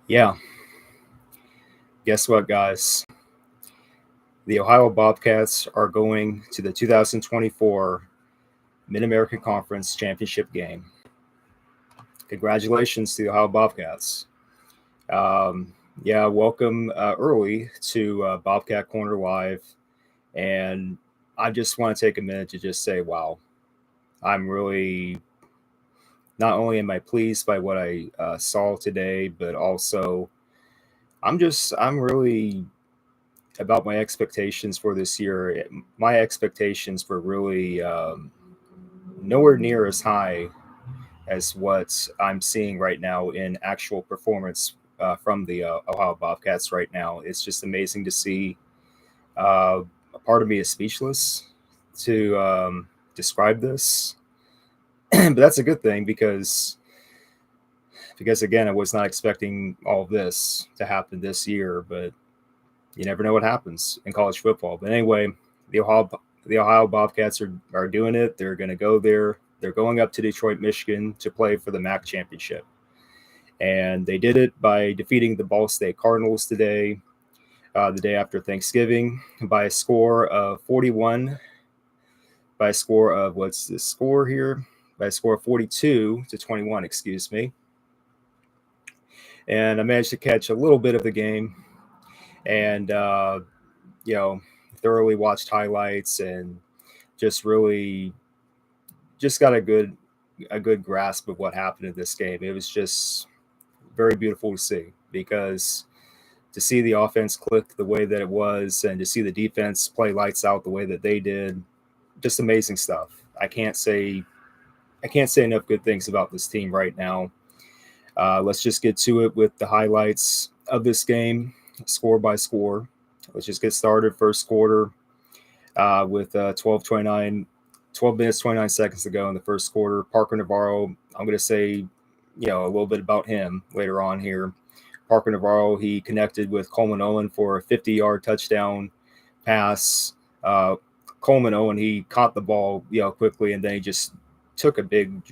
Yeah, guess what, guys? The Ohio Bobcats are going to the 2024 Mid-American Conference Championship game. Congratulations to the Ohio Bobcats. Um, yeah, welcome early to Bobcat Corner Live. And I just want to take a minute to just say, wow, I'm really not only am I pleased by what I saw today, but also I'm really about my expectations for this year. My expectations were really nowhere near as high as what I'm seeing right now in actual performance from the Ohio Bobcats right now. It's just amazing to see. A part of me is speechless to describe this, but that's a good thing because again, I was not expecting all of this to happen this year, but you never know what happens in college football. But anyway, the Ohio Bobcats are doing it. They're going to go there. They're going up to Detroit, Michigan to play for the MAC championship. And they did it by defeating the Ball State Cardinals today, the day after Thanksgiving, by a score of 41, by a score of what's the score here? By a score of 42-21, excuse me. And I managed to catch a little bit of the game and, you know, thoroughly watched highlights and just really just got a good grasp of what happened in this game. It was just very beautiful to see because to see the offense click the way that it was and to see the defense play lights out the way that they did, just amazing stuff. I can't say enough good things about this team right now. Let's just get to it with the highlights of this game, score by score. Let's just get started. First quarter with 12 minutes, 29 seconds to go in the first quarter. Parker Navarro, I'm going to say, a little bit about him later on here. Parker Navarro, he connected with Coleman Owen for a 50-yard touchdown pass. Coleman Owen, he caught the ball, quickly, and then he just took a big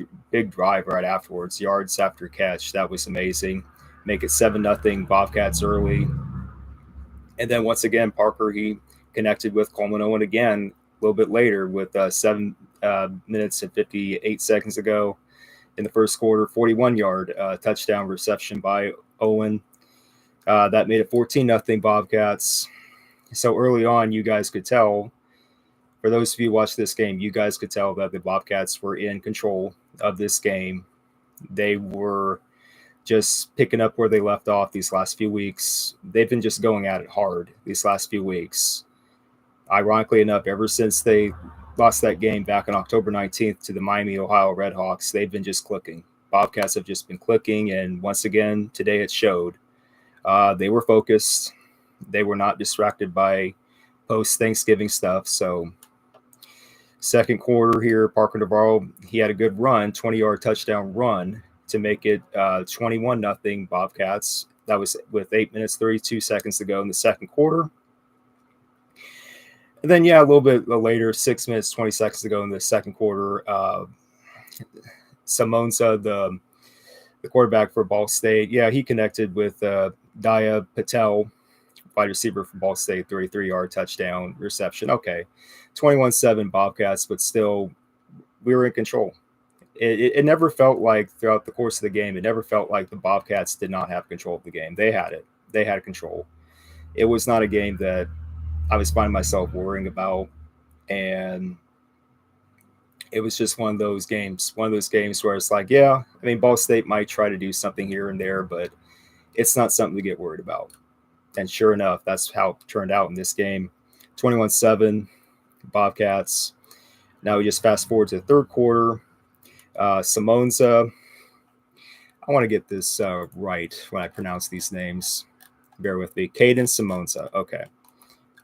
drive right afterwards, yards after catch. That was amazing. Make it 7-0 Bobcats early. And then once again, Parker, he connected with Coleman Owen again a little bit later with 7 minutes and 58 seconds ago in the first quarter, 41-yard touchdown reception by Owen. That made it 14-0 Bobcats. So early on, you guys could tell, for those of you who watched this game, you guys could tell that the Bobcats were in control of this game. They were just picking up where they left off these last few weeks. They've been just going at it hard these last few weeks. Ironically enough, ever since they lost that game back on October 19th to the Miami, Ohio Redhawks, they've been just clicking. Bobcats have just been clicking, and once again, today it showed. They were focused. They were not distracted by post-Thanksgiving stuff. So second quarter here, Parker Navarro, he had a good run, 20-yard touchdown run to make it 21-0 Bobcats. That was with 8 minutes, 32 seconds to go in the second quarter. And then, a little bit later, 6 minutes, 20 seconds to go in the second quarter, Simonsa, the quarterback for Ball State, he connected with Daya Patel, wide receiver for Ball State, 33-yard touchdown reception. Okay, 21-7 Bobcats, but still, we were in control. It never felt like throughout the course of the game, it never felt like the Bobcats did not have control of the game. They had it. They had control. It was not a game that I was finding myself worrying about. And it was just one of those games where it's like, Ball State might try to do something here and there, but it's not something to get worried about. And sure enough, that's how it turned out in this game. 21-7, Bobcats. Now we just fast forward to the third quarter. Simonsa, I want to get this right when I pronounce these names. Bear with me. Caden Simonsa. Okay.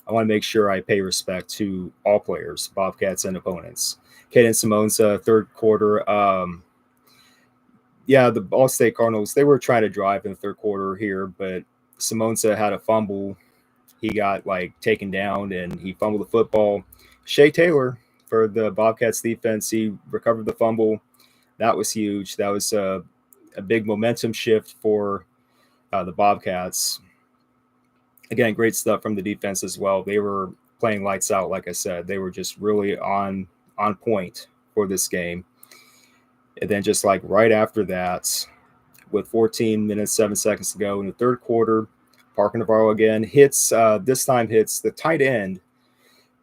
I want to make sure I pay respect to all players, Bobcats and opponents. Caden Simonsa, third quarter. The Ball State Cardinals, they were trying to drive in the third quarter here, but Simonsa had a fumble. He got taken down and he fumbled the football. Shea Taylor for the Bobcats defense, he recovered the fumble. That was huge. That was a big momentum shift for the Bobcats. Again, great stuff from the defense as well. They were playing lights out, like I said. They were just really on point for this game. And then just like right after that, with 14 minutes, 7 seconds to go in the third quarter, Parker Navarro again this time hits the tight end,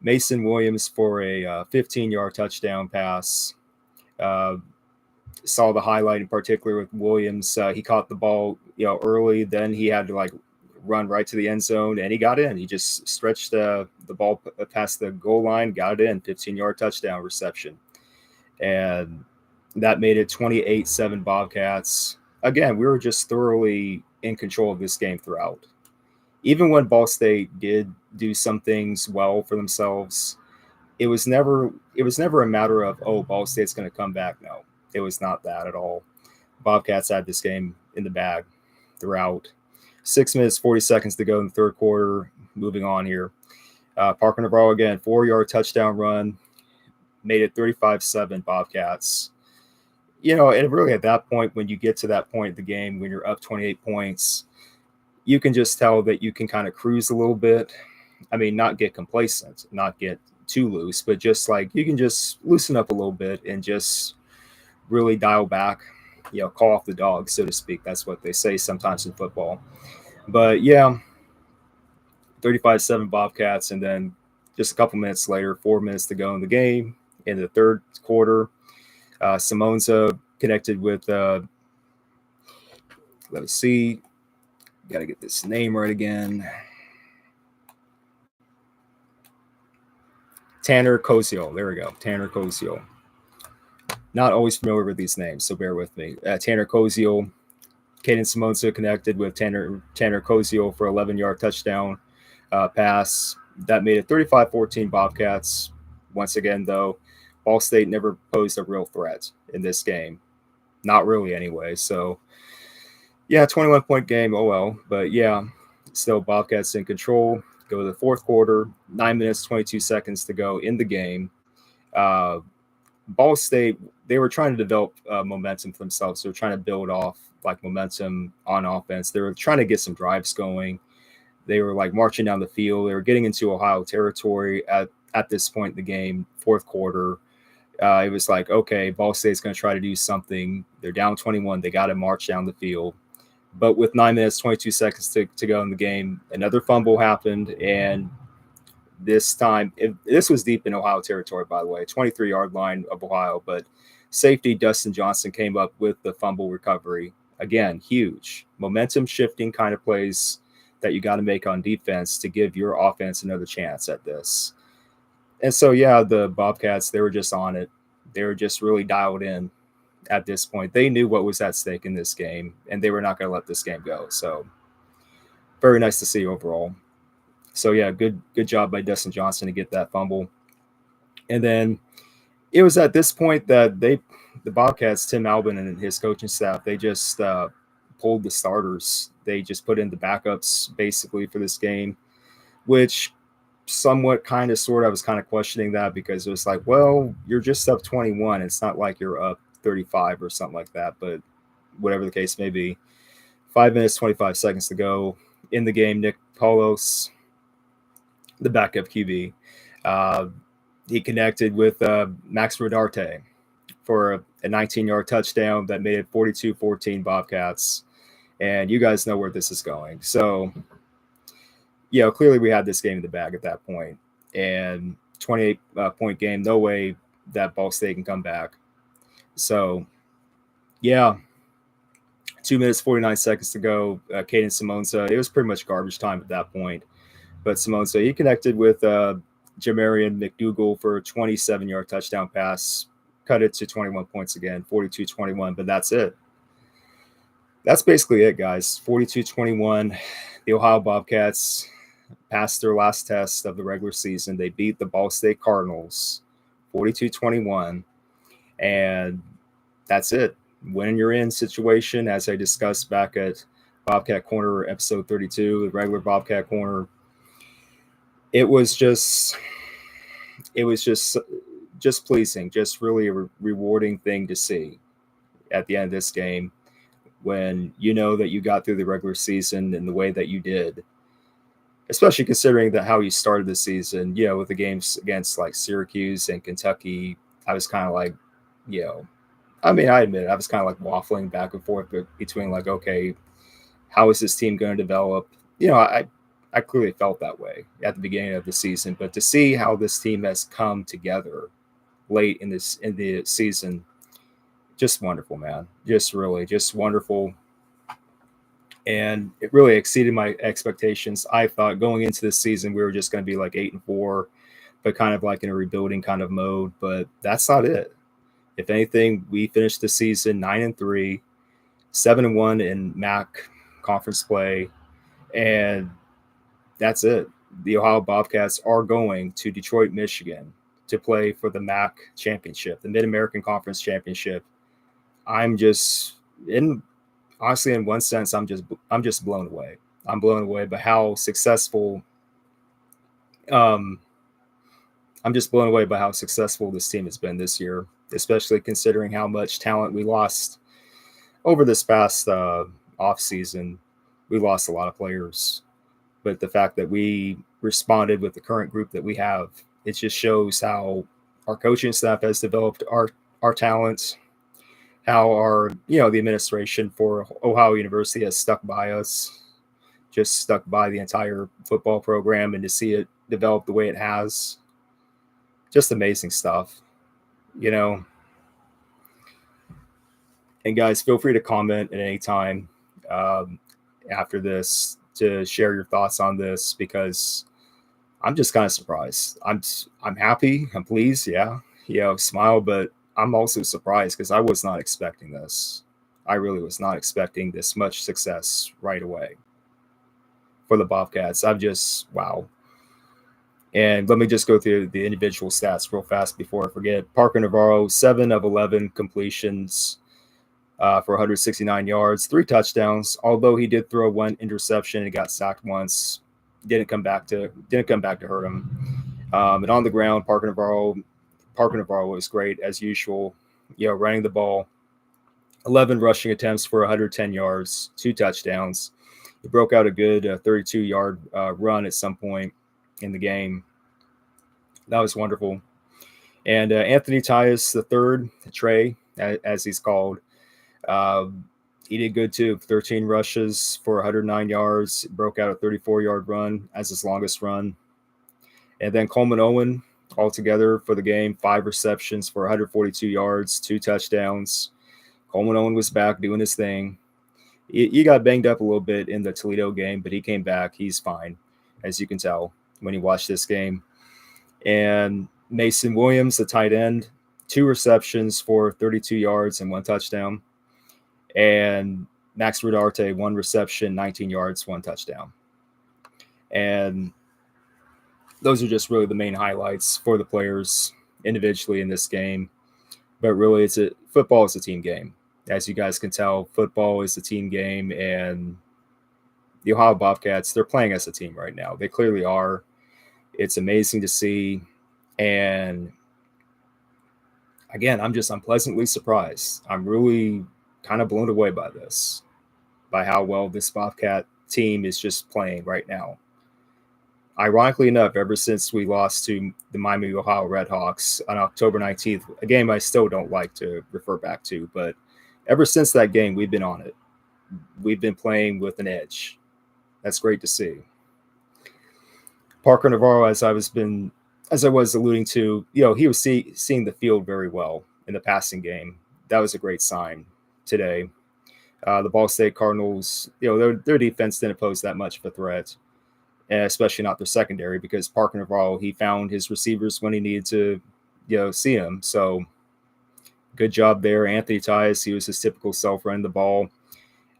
Mason Williams, for a 15-yard touchdown pass. Saw the highlight in particular with Williams. He caught the ball, early. Then he had to run right to the end zone, and he got in. He just stretched the ball past the goal line, got it in, 15-yard touchdown reception. And that made it 28-7 Bobcats. Again, we were just thoroughly in control of this game throughout. Even when Ball State did do some things well for themselves, it was never a matter of, oh, Ball State's going to come back. No, it was not that at all. Bobcats had this game in the bag throughout. 6 minutes, 40 seconds to go in the third quarter. Moving on here. Parker Navarro again, 4-yard touchdown run, made it 35-7 Bobcats. And really at that point, when you get to that point of the game, when you're up 28 points, you can just tell that you can kind of cruise a little bit. I mean, not get complacent, not get too loose, but just you can just loosen up a little bit and just really dial back, call off the dog, so to speak. That's what they say sometimes in football. But yeah, 35-7 Bobcats. And then just a couple minutes later, 4 minutes to go in the game, in the third quarter, Simonza connected with, let me see, got to get this name right again. Tanner Koziol. There we go. Tanner Koziol. Not always familiar with these names, so bear with me. Tanner Koziol, Caden Simonza connected with Tanner Koziol for 11-yard touchdown pass. That made it 35-14 Bobcats. Once again, though, Ball State never posed a real threat in this game. Not really anyway. So, yeah, 21-point game. Oh, well. But, yeah, still Bobcats in control. Go to the fourth quarter. 9 minutes, 22 seconds to go in the game. Ball State, they were trying to develop momentum for themselves. They were trying to build off momentum on offense. They were trying to get some drives going. They were marching down the field. They were getting into Ohio territory at this point in the game, fourth quarter. It was okay, Ball State's going to try to do something. They're down 21. They got to march down the field. But with 9 minutes, 22 seconds to go in the game, another fumble happened. And this time, this was deep in Ohio territory, by the way, 23-yard line of Ohio. But safety Dustin Johnson came up with the fumble recovery. Again, huge momentum shifting kind of plays that you got to make on defense to give your offense another chance at this. And so, yeah, the Bobcats, they were just on it. They were just really dialed in at this point. They knew what was at stake in this game, and they were not going to let this game go. So, very nice to see overall. So, yeah, good job by Dustin Johnson to get that fumble. And then it was at this point that the Bobcats, Tim Albin and his coaching staff, they just pulled the starters. They just put in the backups basically for this game, which somewhat kind of sort of, I was kind of questioning that, because it was well, you're just up 21. It's not like you're up 35 or something like that, but whatever the case may be. 5 minutes, 25 seconds to go in the game. Nick Paulos, the backup QB, he connected with Max Rodarte for a 19-yard touchdown that made it 42-14 Bobcats. And you guys know where this is going. So, clearly we had this game in the bag at that point. And 28-point game, no way that Ball State can come back. So, yeah, 2 minutes, 49 seconds to go. Caden Simonza, it was pretty much garbage time at that point. But Simonza, he connected with Jamarian McDougal for a 27-yard touchdown pass. Cut it to 21 points again, 42-21, but that's it. That's basically it, guys. 42-21. The Ohio Bobcats passed their last test of the regular season. They beat the Ball State Cardinals 42-21. And that's it. When you're in situation, as I discussed back at Bobcat Corner episode 32, the regular Bobcat Corner, it was just pleasing, just really a rewarding thing to see at the end of this game. when you know that you got through the regular season in the way that you did, especially considering that how you started the season, with the games against like Syracuse and Kentucky. I was kind of like, I admit I was kind of like waffling back and forth between like, okay, how is this team going to develop? I clearly felt that way at the beginning of the season, but to see how this team has come together late in the season, just wonderful, man. Just really, just wonderful. And it really exceeded my expectations. I thought going into this season we were just going to be like 8-4, but kind of like in a rebuilding kind of mode. But that's not it. If anything, we finished the season 9-3, 7-1 in MAC conference play, and that's it. The Ohio Bobcats are going to Detroit, Michigan, to play for the MAC championship, the Mid American Conference Championship. I'm just honestly, in one sense, I'm just blown away. I'm blown away by how successful. I'm just blown away by how successful this team has been this year, especially considering how much talent we lost over this past off season. We lost a lot of players, but the fact that we responded with the current group that we have, it just shows how our coaching staff has developed our talents, how our the administration for Ohio University has stuck by us, just stuck by the entire football program, and to see it develop the way it has, just amazing stuff, And guys, feel free to comment at any time after this to share your thoughts on this, because I'm just kind of surprised. I'm happy, I'm pleased, smile, but I'm also surprised because I was not expecting this. I really was not expecting this much success right away for the Bobcats. I'm just wow. And let me just go through the individual stats real fast before I forget. Parker Navarro, 7 of 11 completions for 169 yards, 3 touchdowns. Although he did throw 1 interception and got sacked once, didn't come back to hurt him. And on the ground, Parker Navarro was great as usual. Running the ball, 11 rushing attempts for 110 yards, 2 touchdowns. He broke out a good 32-yard run at some point in the game. That was wonderful. And Anthony Tyus III, Trey, as he's called, he did good too. 13 rushes for 109 yards, broke out a 34-yard run as his longest run. And then Coleman Owen, altogether for the game, 5 receptions for 142 yards, 2 touchdowns. Coleman Owen was back doing his thing. He got banged up a little bit in the Toledo game, but he came back. He's fine, as you can tell when you watch this game. And Mason Williams, the tight end, 2 receptions for 32 yards and 1 touchdown. And Max Rodarte, 1 reception, 19 yards, 1 touchdown. And those are just really the main highlights for the players individually in this game. But really, football is a team game. As you guys can tell, football is a team game, and the Ohio Bobcats, they're playing as a team right now. They clearly are. It's amazing to see. And again, I'm pleasantly surprised. I'm really kind of blown away by this, by how well this Bobcat team is just playing right now. Ironically enough, ever since we lost to the Miami, Ohio Redhawks on October 19th, a game I still don't like to refer back to, but ever since that game, we've been on it. We've been playing with an edge. That's great to see. Parker Navarro, as I was alluding to, he was seeing the field very well in the passing game. That was a great sign today. The Ball State Cardinals, their defense didn't pose that much of a threat, especially not their secondary, because Parker Navarro, he found his receivers when he needed to, see them. So good job there. Anthony Tyus, he was his typical self running the ball.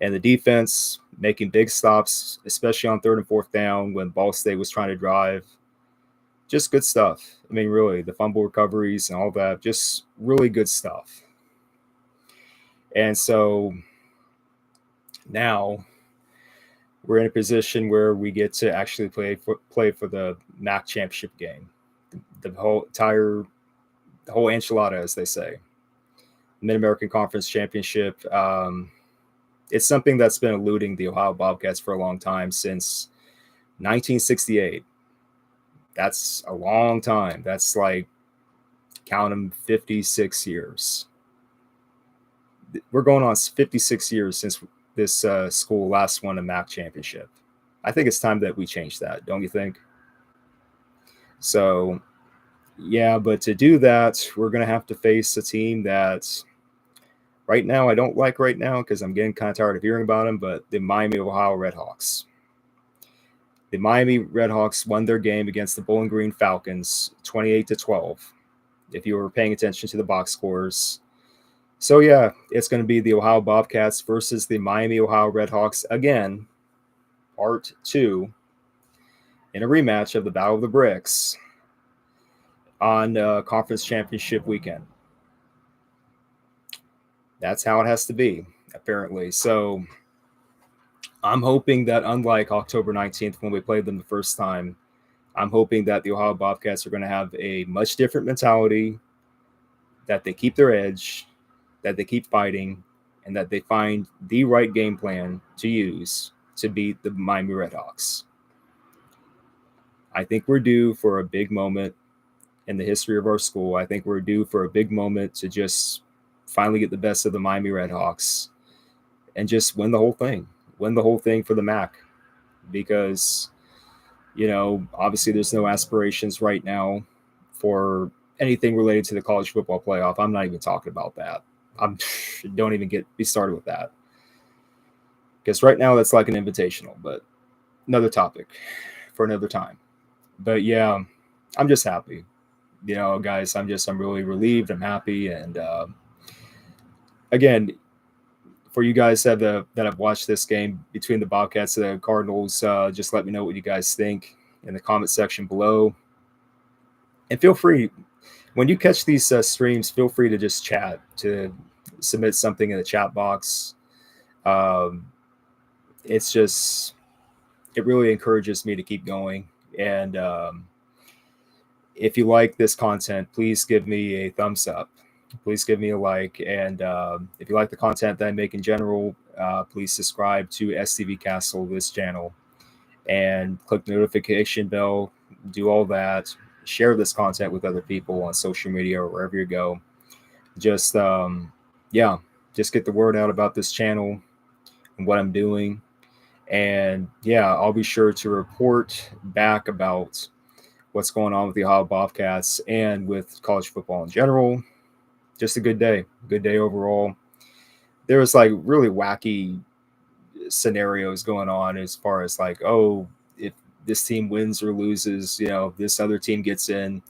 And the defense making big stops, especially on 3rd and 4th down when Ball State was trying to drive. Just good stuff. I mean, really, the fumble recoveries and all that, just really good stuff. And so now we're in a position where we get to actually play for the MAC championship game. The whole enchilada, as they say. Mid-American Conference Championship. It's something that's been eluding the Ohio Bobcats for a long time, since 1968. That's a long time. That's like, count them, 56 years. We're going on 56 years since this school last won a MAC championship. I think it's time that we change that, don't you think? So, yeah, but to do that, we're going to have to face a team that right now I don't like right now, because I'm getting kind of tired of hearing about them, but the Miami Ohio Redhawks. The Miami Redhawks won their game against the Bowling Green Falcons 28-12, if you were paying attention to the box scores. So, yeah, it's going to be the Ohio Bobcats versus the Miami Ohio Redhawks again, part 2, in a rematch of the Battle of the Bricks on Conference Championship weekend. That's how it has to be, apparently. So I'm hoping that, unlike October 19th when we played them the first time, I'm hoping that the Ohio Bobcats are going to have a much different mentality, that they keep their edge, that they keep fighting, and that they find the right game plan to use to beat the Miami Redhawks. I think we're due for a big moment in the history of our school. I think we're due for a big moment to just finally get the best of the Miami Redhawks and just win the whole thing. Win the whole thing for the MAC. Because, obviously there's no aspirations right now for anything related to the college football playoff. I'm not even talking about that. Don't even get me started with that. Because right now that's like an invitational, but another topic for another time. But yeah, I'm just happy. Guys, I'm really relieved. I'm happy. And again, for you guys that have watched this game between the Bobcats and the Cardinals, just let me know what you guys think in the comment section below. And feel free, when you catch these streams, feel free to just chat, to submit something in the chat box. It really encourages me to keep going. And if you like this content, please give me a thumbs up. Please give me a like. And if you like the content that I make in general, please subscribe to STV Castle, this channel, and click the notification bell. Do all that. Share this content with other people on social media or wherever you go. Just, just get the word out about this channel and what I'm doing. And yeah, I'll be sure to report back about what's going on with the Ohio Bobcats and with college football in general. Just a good day overall. There was like really wacky scenarios going on as far as like, oh, if this team wins or loses, this other team gets in.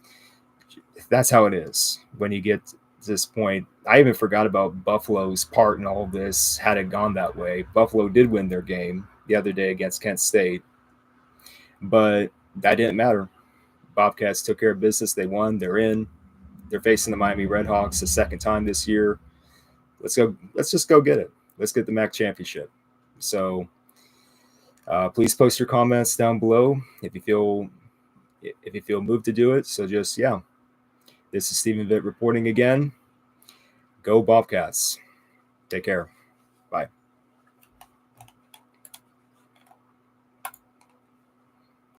That's how it is when you get to this point. I even forgot about Buffalo's part in all of this. Had it gone that way, Buffalo did win their game the other day against Kent State, but that didn't matter. Bobcats took care of business. They won. They're in. They're facing the Miami Redhawks the second time this year. Let's go. Let's just go get it. Let's get the MAC championship. So please post your comments down below if you feel moved to do it. So just, yeah. This is Stephen Vitt reporting again. Go Bobcats. Take care. Bye.